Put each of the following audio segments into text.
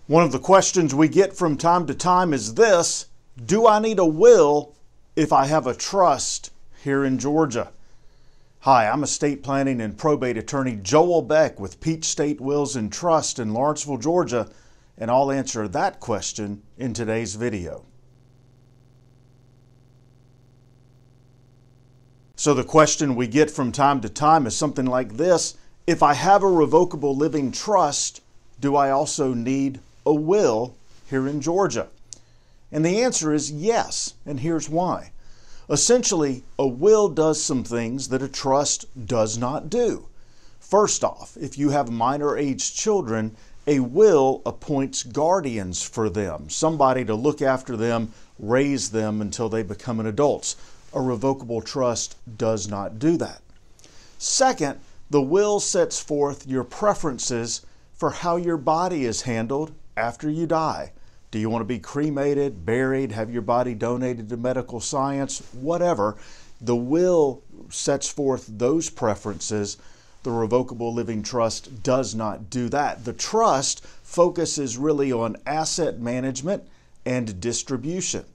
One of the questions we get from time to time is this: do I need a will if I have a trust here in Georgia? Hi, I'm estate planning and probate attorney Joel Beck with Peach State Wills and Trust in Lawrenceville, Georgia, and I'll answer that question in today's video. So the question we get from time to time is something like this: if I have a revocable living trust, do I also need a will here in Georgia? And the answer is yes, and here's why. Essentially, a will does some things that a trust does not do. First off, if you have minor-aged children, a will appoints guardians for them, somebody to look after them, raise them until they become an adults. A revocable trust does not do that. Second, the will sets forth your preferences for how your body is handled after you die. Do you want to be cremated, buried, have your body donated to medical science, whatever? The will sets forth those preferences. The revocable living trust does not do that. The trust focuses really on asset management and distribution.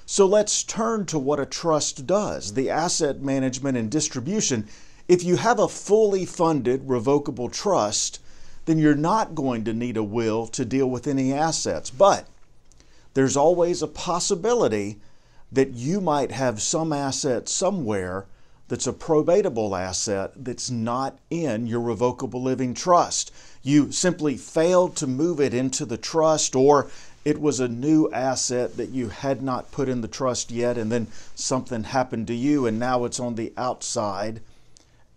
So let's turn to what a trust does, the asset management and distribution. If you have a fully funded revocable trust, then you're not going to need a will to deal with any assets. But there's always a possibility that you might have some asset somewhere that's a probatable asset that's not in your revocable living trust. You simply failed to move it into the trust, or it was a new asset that you had not put in the trust yet, and then something happened to you and now it's on the outside.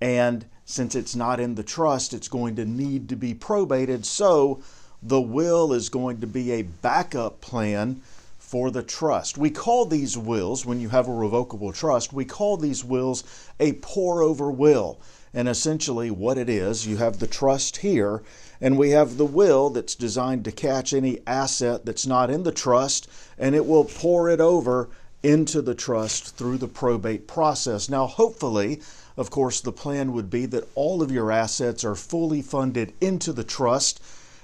And since it's not in the trust, it's going to need to be probated. So the will is going to be a backup plan for the trust. We call these wills, when you have a revocable trust, we call these wills a pour-over will. And essentially what it is, you have the trust here, and we have the will that's designed to catch any asset that's not in the trust, and it will pour it over into the trust through the probate process. Now, hopefully, of course, the plan would be that all of your assets are fully funded into the trust,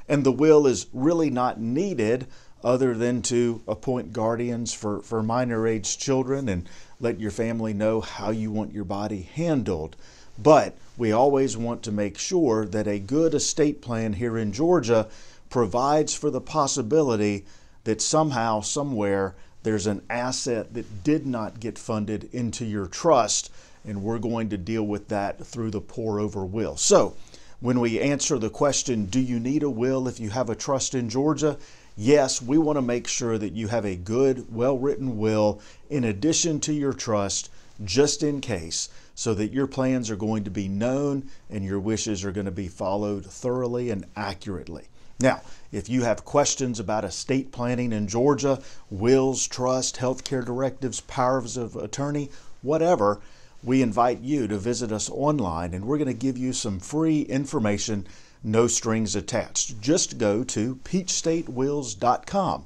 and the will is really not needed other than to appoint guardians for minor-aged children and let your family know how you want your body handled. But we always want to make sure that a good estate plan here in Georgia provides for the possibility that somehow, somewhere, there's an asset that did not get funded into your trust, and we're going to deal with that through the pour-over will. So, when we answer the question, do you need a will if you have a trust in Georgia? Yes, we want to make sure that you have a good, well-written will in addition to your trust, just in case, so that your plans are going to be known and your wishes are going to be followed thoroughly and accurately. Now, if you have questions about estate planning in Georgia, wills, trust, healthcare directives, powers of attorney, whatever, we invite you to visit us online, and we're going to give you some free information, no strings attached. Just go to peachstatewills.com.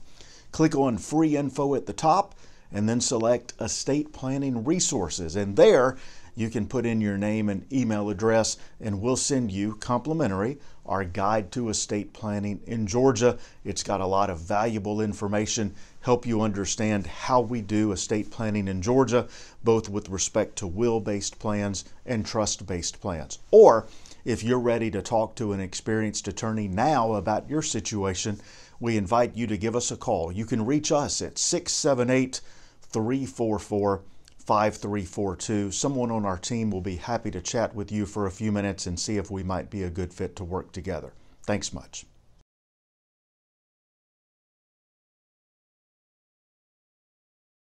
Click on free info at the top, and then select estate planning resources. And there you can put in your name and email address, and we'll send you complimentary our guide to estate planning in Georgia. It's got a lot of valuable information, help you understand how we do estate planning in Georgia, both with respect to will-based plans and trust-based plans. Or if you're ready to talk to an experienced attorney now about your situation, we invite you to give us a call. You can reach us at 678-344-5342. Someone on our team will be happy to chat with you for a few minutes and see if we might be a good fit to work together. Thanks much.